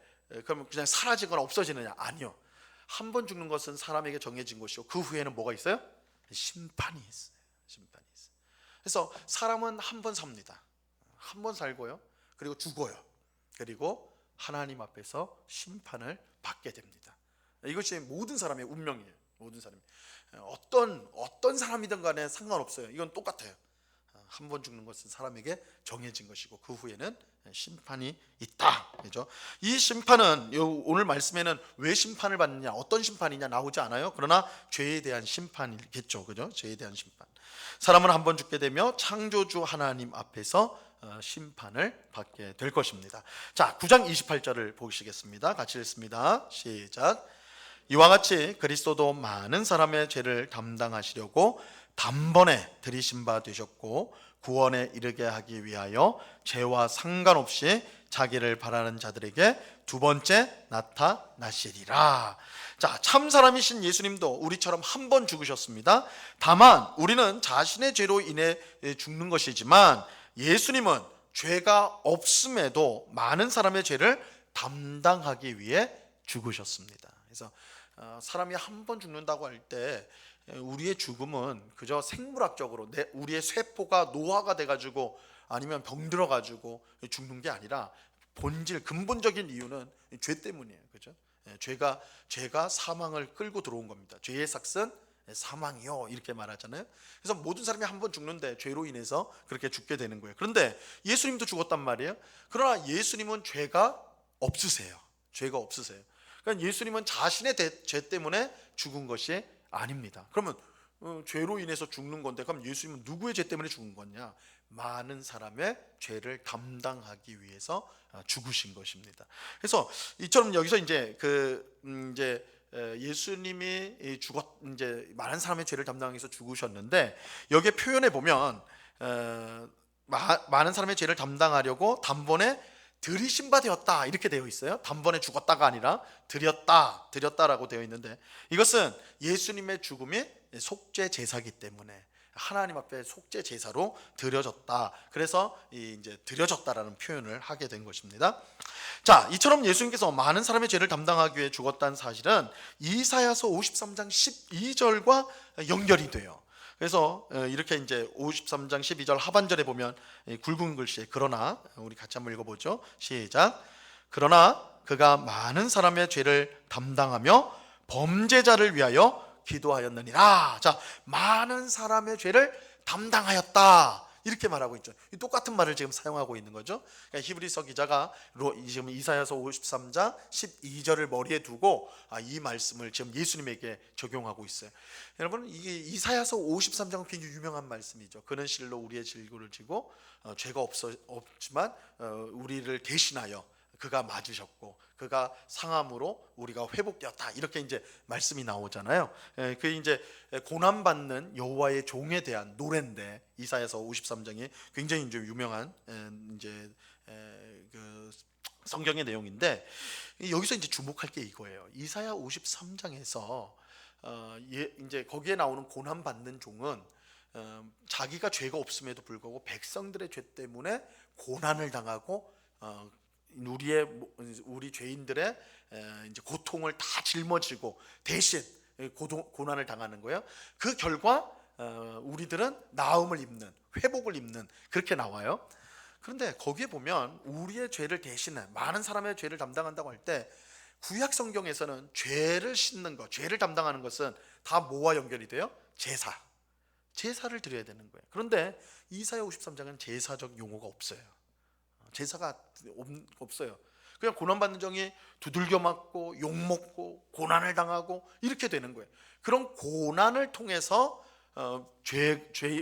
[SPEAKER 1] 그러면 그냥 사라지거나 없어지느냐? 아니요. 한 번 죽는 것은 사람에게 정해진 것이고 그 후에는 뭐가 있어요? 심판이 있어요. 심판이 있어요. 그래서 사람은 한 번 삽니다. 한 번 살고요. 그리고 죽어요. 그리고 하나님 앞에서 심판을 받게 됩니다. 이것이 모든 사람의 운명이에요. 모든 사람이 어떤 사람이든 간에 상관없어요. 이건 똑같아요. 한 번 죽는 것은 사람에게 정해진 것이고 그 후에는 심판이 있다. 그죠? 이 심판은 오늘 말씀에는 왜 심판을 받느냐, 어떤 심판이냐 나오지 않아요. 그러나 죄에 대한 심판이겠죠. 그죠? 죄에 대한 심판. 사람은 한 번 죽게 되며 창조주 하나님 앞에서 심판을 받게 될 것입니다. 자, 9장 28절을 보시겠습니다. 같이 읽습니다. 시작. 이와 같이 그리스도도 많은 사람의 죄를 담당하시려고 단번에 들이신 바 되셨고 구원에 이르게 하기 위하여 죄와 상관없이 자기를 바라는 자들에게 두 번째 나타나시리라. 자, 참 사람이신 예수님도 우리처럼 한 번 죽으셨습니다. 다만 우리는 자신의 죄로 인해 죽는 것이지만 예수님은 죄가 없음에도 많은 사람의 죄를 담당하기 위해 죽으셨습니다. 그래서 사람이 한 번 죽는다고 할 때 우리의 죽음은 그저 생물학적으로 우리의 세포가 노화가 돼가지고 아니면 병들어가지고 죽는 게 아니라 본질 근본적인 이유는 죄 때문이에요. 그죠? 죄가 사망을 끌고 들어온 겁니다. 죄의 삭은 사망이요 이렇게 말하잖아요. 그래서 모든 사람이 한 번 죽는데 죄로 인해서 그렇게 죽게 되는 거예요. 그런데 예수님도 죽었단 말이에요. 그러나 예수님은 죄가 없으세요. 죄가 없으세요. 그러니까 예수님은 자신의 죄 때문에 죽은 것이 아닙니다. 그러면 죄로 인해서 죽는 건데 그럼 예수님은 누구의 죄 때문에 죽은 거냐? 많은 사람의 죄를 담당하기 위해서 죽으신 것입니다. 그래서 이처럼 여기서 이제 예수님이 이제 많은 사람의 죄를 담당하기 위해서 죽으셨는데 여기에 표현해 보면 많은 사람의 죄를 담당하려고 단번에 들이신 바 되었다 이렇게 되어 있어요. 단번에 죽었다가 아니라 드렸다라고 되어 있는데 이것은 예수님의 죽음이 속죄 제사이기 때문에 하나님 앞에 속죄 제사로 드려졌다. 그래서 이제 드려졌다라는 표현을 하게 된 것입니다. 자, 이처럼 예수님께서 많은 사람의 죄를 담당하기 위해 죽었다는 사실은 이사야서 53장 12절과 연결이 돼요. 그래서 이렇게 이제 53장 12절 하반절에 보면 굵은 글씨에 그러나 우리 같이 한번 읽어보죠. 시작. 그러나 그가 많은 사람의 죄를 담당하며 범죄자를 위하여 기도하였느니라. 자, 많은 사람의 죄를 담당하였다 이렇게 말하고 있죠. 똑같은 말을 지금 사용하고 있는 거죠. 그러니까 히브리서 기자가 지금 이사야서 53장 12절을 머리에 두고 이 말씀을 지금 예수님에게 적용하고 있어요. 여러분, 이게 이사야서 53장은 굉장히 유명한 말씀이죠. 그는 실로 우리의 질고를 지고 죄가 없지만 우리를 대신하여 그가 맞으셨고 그가 상함으로 우리가 회복되었다 이렇게 이제 말씀이 나오잖아요. 그 이제 고난 받는 여호와의 종에 대한 노래인데 이사야서 53장이 굉장히 이제 유명한 이제 그 성경의 내용인데 여기서 이제 주목할 게 이거예요. 이사야 53장에서 이제 거기에 나오는 고난 받는 종은 자기가 죄가 없음에도 불구하고 백성들의 죄 때문에 고난을 당하고 우리 죄인들의 이제 고통을 다 짊어지고 대신 고난을 당하는 거예요. 그 결과 우리들은 나음을 입는, 회복을 입는 그렇게 나와요. 그런데 거기에 보면 우리의 죄를 대신해 많은 사람의 죄를 담당한다고 할 때 구약 성경에서는 죄를 씻는 것, 죄를 담당하는 것은 다 뭐와 연결이 돼요? 제사를 드려야 되는 거예요. 그런데 이사야 53장은 제사적 용어가 없어요. 제사가 없어요. 그냥 고난받는 종이 두들겨 맞고 욕먹고 고난을 당하고 이렇게 되는 거예요. 그런 고난을 통해서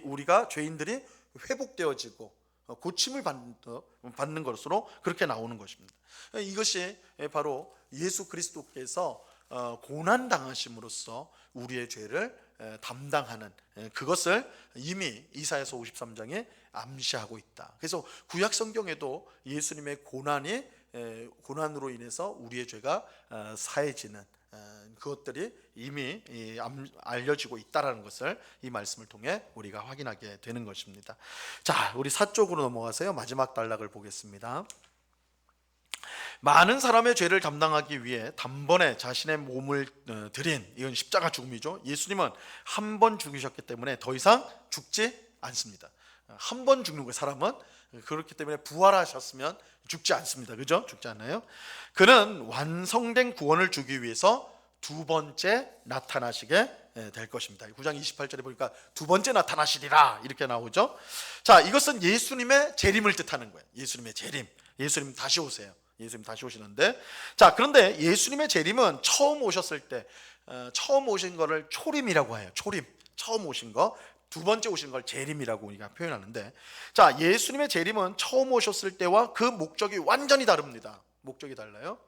[SPEAKER 1] 우리가 죄인들이 회복되어지고 고침을 받는 것으로 그렇게 나오는 것입니다. 이것이 바로 예수 그리스도께서 고난 당하심으로써 우리의 죄를 담당하는 그것을 이미 이사야서 53장에 암시하고 있다. 그래서 구약 성경에도 예수님의 고난이 고난으로 인해서 우리의 죄가 사해지는 그것들이 이미 알려지고 있다라는 것을 이 말씀을 통해 우리가 확인하게 되는 것입니다. 자, 우리 4쪽으로 넘어가세요. 마지막 단락을 보겠습니다. 많은 사람의 죄를 감당하기 위해 단번에 자신의 몸을 드린, 이건 십자가 죽음이죠. 예수님은 한 번 죽으셨기 때문에 더 이상 죽지 않습니다. 한 번 죽는 거예요. 사람은. 그렇기 때문에 부활하셨으면 죽지 않습니다. 그죠? 죽지 않아요. 그는 완성된 구원을 주기 위해서 두 번째 나타나시게 될 것입니다. 9장 28절에 보니까 두 번째 나타나시리라 이렇게 나오죠. 자, 이것은 예수님의 재림을 뜻하는 거예요. 예수님의 재림. 예수님 다시 오세요. 예수님 다시 오시는데, 자, 그런데 예수님의 재림은 처음 오셨을 때 처음 오신 거를 초림이라고 해요. 초림. 처음 오신 거. 두 번째 오신 걸 재림이라고 우리가 표현하는데, 자, 예수님의 재림은 처음 오셨을 때와 그 목적이 완전히 다릅니다. 목적이 달라요.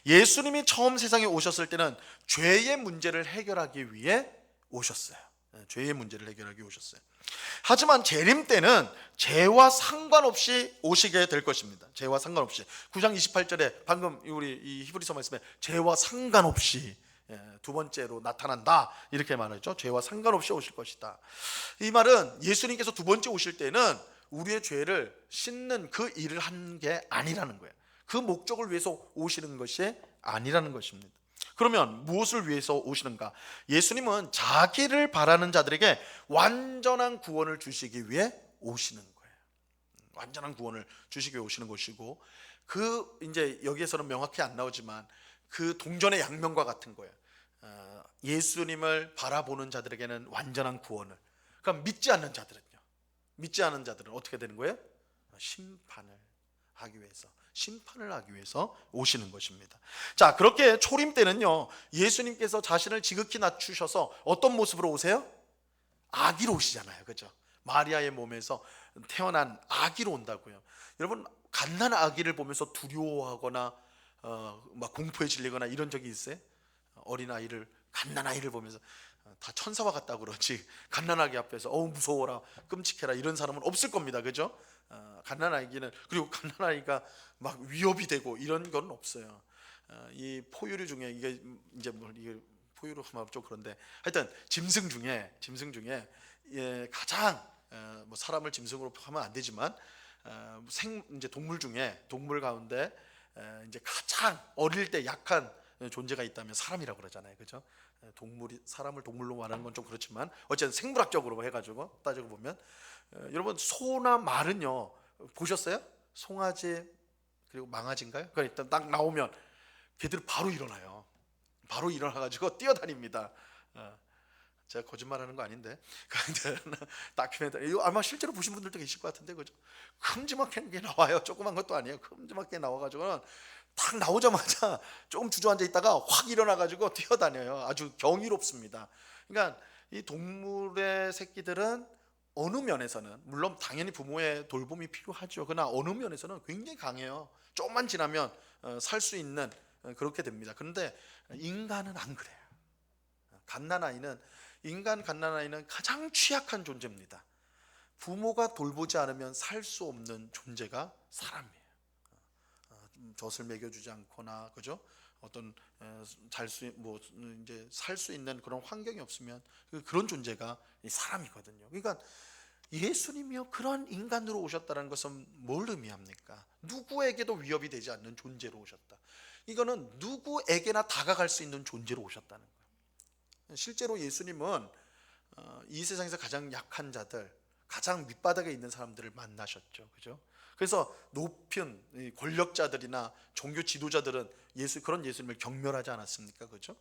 [SPEAKER 1] 예수님이 처음 세상에 오셨을 때는 죄의 문제를 해결하기 위해 오셨어요. 죄의 문제를 해결하기 위해 오셨어요. 하지만 재림 때는 죄와 상관없이 오시게 될 것입니다. 죄와 상관없이. 9장 28절에 방금 우리 이 히브리서 말씀에 죄와 상관없이 두 번째로 나타난다 이렇게 말하죠. 죄와 상관없이 오실 것이다. 이 말은 예수님께서 두 번째 오실 때는 우리의 죄를 씻는 그 일을 한 게 아니라는 거예요. 그 목적을 위해서 오시는 것이 아니라는 것입니다. 그러면 무엇을 위해서 오시는가? 예수님은 자기를 바라는 자들에게 완전한 구원을 주시기 위해 오시는 거예요. 완전한 구원을 주시기 위해 오시는 것이고, 그 이제 여기에서는 명확히 안 나오지만 그 동전의 양면과 같은 거예요. 예수님을 바라보는 자들에게는 완전한 구원을. 그럼 믿지 않는 자들은 어떻게 되는 거예요? 심판을 하기 위해서 오시는 것입니다. 자, 그렇게 초림 때는요, 예수님께서 자신을 지극히 낮추셔서 어떤 모습으로 오세요? 아기로 오시잖아요. 그죠? 마리아의 몸에서 태어난 아기로 온다고요. 여러분, 갓난 아기를 보면서 두려워하거나 막 공포에 질리거나 이런 적이 있어요? 어린아이를, 갓난아이를 보면서 다 천사와 같다고 그러지, 갓난아기 앞에서 무서워라, 끔찍해라 이런 사람은 없을 겁니다. 그죠? 갓난아기는, 그리고 갓난아이가 막 위협이 되고 이런 건 없어요. 이 포유류 중에 이게 이제 이게 포유류 하면 좀 그런데, 하여튼 짐승 중에 가장 뭐 사람을 짐승으로 하면 안 되지만 이제 동물 가운데 이제 가장 어릴 때 약한 존재가 있다면 사람이라고 그러잖아요. 그죠? 사람을 동물로 말하는 건 좀 그렇지만 어쨌든 생물학적으로 해가지고 따지고 보면, 여러분 소나 말은요 보셨어요? 송아지 그리고 망아지인가요? 그러니까 일단 딱 나오면 걔들 바로 일어나요. 바로 일어나가지고 뛰어다닙니다. 제가 거짓말하는 거 아닌데, 다큐멘터리 이거 아마 실제로 보신 분들도 계실 것 같은데, 그죠? 큼지막하게 나와요. 조그만 것도 아니에요. 큼지막하게 나와가지고는 딱 나오자마자 조금 주저앉아 있다가 확 일어나가지고 뛰어다녀요. 아주 경이롭습니다. 그러니까 이 동물의 새끼들은 어느 면에서는, 물론 당연히 부모의 돌봄이 필요하죠. 그러나 어느 면에서는 굉장히 강해요. 조금만 지나면 살 수 있는 그렇게 됩니다. 그런데 인간은 안 그래요. 갓난아이는 가장 취약한 존재입니다. 부모가 돌보지 않으면 살 수 없는 존재가 사람이에요. 젖을 먹여주지 않거나, 그죠? 어떤 살 수 있는 그런 환경이 없으면 그런 존재가 사람이거든요. 그러니까 예수님이요 그런 인간으로 오셨다는 것은 뭘 의미합니까? 누구에게도 위협이 되지 않는 존재로 오셨다. 이거는 누구에게나 다가갈 수 있는 존재로 오셨다는 거예요. 실제로 예수님은 이 세상에서 가장 약한 자들, 가장 밑바닥에 있는 사람들을 만나셨죠. 그죠? 그래서 높은 권력자들이나 종교 지도자들은 그런 예수님을 경멸하지 않았습니까? 그죠?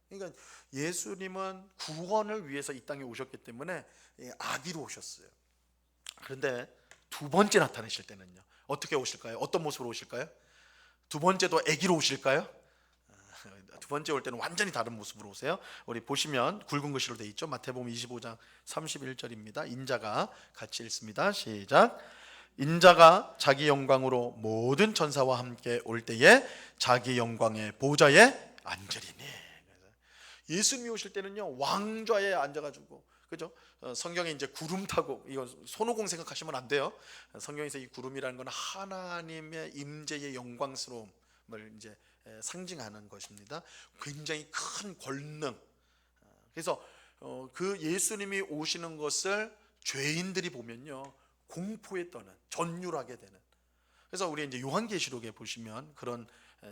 [SPEAKER 1] 그러니까 예수님은 구원을 위해서 이 땅에 오셨기 때문에 아기로 오셨어요. 그런데 두 번째 나타나실 때는요, 어떻게 오실까요? 어떤 모습으로 오실까요? 두 번째도 아기로 오실까요? 두 번째 올 때는 완전히 다른 모습으로 오세요. 우리 보시면 굵은 글씨로 되어 있죠. 마태복음 25장 31절입니다. 인자가 같이 읽습니다. 시작. 인자가 자기 영광으로 모든 천사와 함께 올 때에 자기 영광의 보좌에 앉으리니. 예수님이 오실 때는요 왕좌에 앉아가지고 그죠? 성경에 이제 구름 타고, 이거 손오공 생각하시면 안 돼요. 성경에서 이 구름이라는 건 하나님의 임재의 영광스러움을 이제 상징하는 것입니다. 굉장히 큰 권능. 그래서 그 예수님이 오시는 것을 죄인들이 보면요, 공포에 떠는, 전율하게 되는. 그래서 우리 이제 요한계시록에 보시면 그런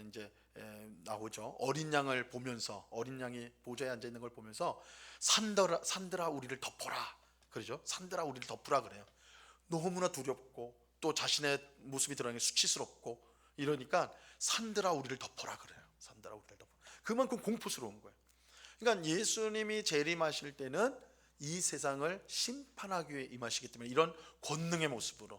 [SPEAKER 1] 이제 나오죠. 어린 양을 보면서, 어린 양이 보좌에 앉아 있는 걸 보면서 산들아 우리를 덮어라, 그러죠. 산들아 우리를 덮으라 그래요. 너무나 두렵고 또 자신의 모습이 드러나는 게 수치스럽고 이러니까 산들아 우리를 덮어라 그래요. 산들아 우리를 덮어. 그만큼 공포스러운 거예요. 그러니까 예수님이 재림하실 때는 이 세상을 심판하기 위해 임하시기 때문에 이런 권능의 모습으로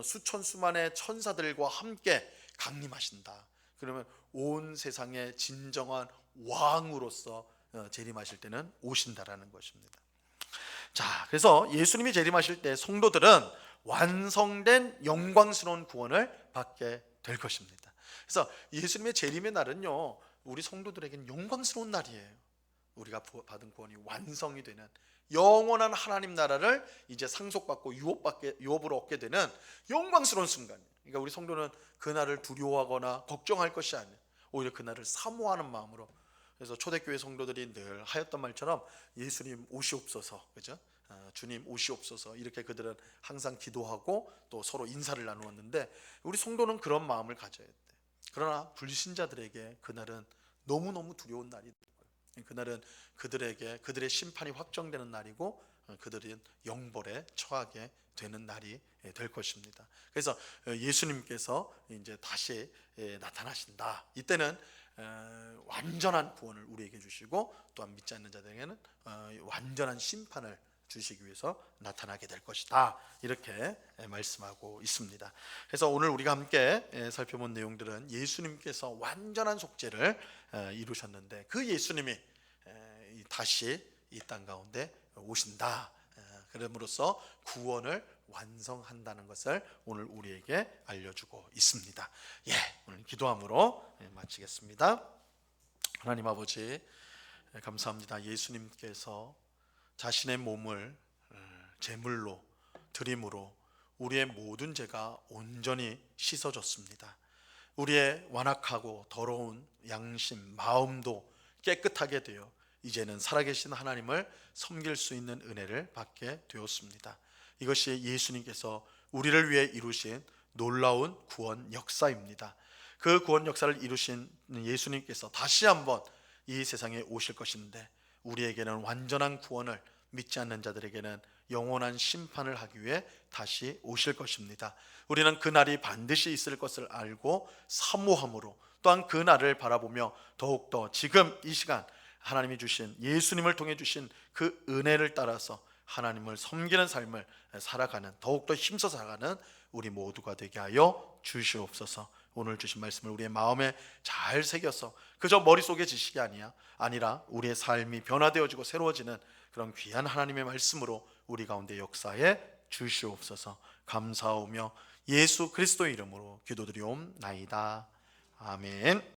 [SPEAKER 1] 수천 수만의 천사들과 함께 강림하신다. 그러면 온 세상의 진정한 왕으로서 재림하실 때는 오신다라는 것입니다. 자, 그래서 예수님이 재림하실 때 성도들은 완성된 영광스러운 구원을 받게 될 것입니다. 그래서 예수님의 재림의 날은요, 우리 성도들에게는 영광스러운 날이에요. 우리가 받은 구원이 완성이 되는 영원한 하나님 나라를 이제 상속받고 유업으로 얻게 되는 영광스러운 순간이에요. 그러니까 우리 성도는 그날을 두려워하거나 걱정할 것이 아니에요. 오히려 그날을 사모하는 마음으로. 그래서 초대교회 성도들이 늘 하였던 말처럼 예수님 오시옵소서, 그죠? 주님 오시옵소서, 이렇게 그들은 항상 기도하고 또 서로 인사를 나누었는데, 우리 성도는 그런 마음을 가져야 돼. 그러나 불신자들에게 그날은 너무너무 두려운 날이 될 거예요. 그날은 그들에게 그들의 심판이 확정되는 날이고 그들은 영벌에 처하게 되는 날이 될 것입니다. 그래서 예수님께서 이제 다시 나타나신다. 이때는 완전한 구원을 우리에게 주시고 또한 믿지 않는 자들에게는 완전한 심판을 주시기 위해서 나타나게 될 것이다, 이렇게 말씀하고 있습니다. 그래서 오늘 우리가 함께 살펴본 내용들은 예수님께서 완전한 속죄를 이루셨는데 그 예수님이 다시 이 땅 가운데 오신다. 그럼으로써 구원을 완성한다는 것을 오늘 우리에게 알려주고 있습니다. 오늘 기도함으로 마치겠습니다. 하나님 아버지, 감사합니다. 예수님께서 자신의 몸을 제물로 드림으로 우리의 모든 죄가 온전히 씻어졌습니다. 우리의 완악하고 더러운 양심, 마음도 깨끗하게 되어 이제는 살아계신 하나님을 섬길 수 있는 은혜를 받게 되었습니다. 이것이 예수님께서 우리를 위해 이루신 놀라운 구원 역사입니다. 그 구원 역사를 이루신 예수님께서 다시 한번 이 세상에 오실 것인데, 우리에게는 완전한 구원을, 믿지 않는 자들에게는 영원한 심판을 하기 위해 다시 오실 것입니다. 우리는 그 날이 반드시 있을 것을 알고 사모함으로, 또한 그 날을 바라보며 더욱더 지금 이 시간 하나님이 주신, 예수님을 통해 주신 그 은혜를 따라서 하나님을 섬기는 삶을 살아가는, 더욱더 힘써 살아가는 우리 모두가 되게 하여 주시옵소서. 오늘 주신 말씀을 우리의 마음에 잘 새겨서 그저 머릿속에 지식이 아니라 우리의 삶이 변화되어지고 새로워지는 그런 귀한 하나님의 말씀으로 우리 가운데 역사해 주시옵소서. 감사하며 예수 그리스도의 이름으로 기도드리옵나이다. 아멘.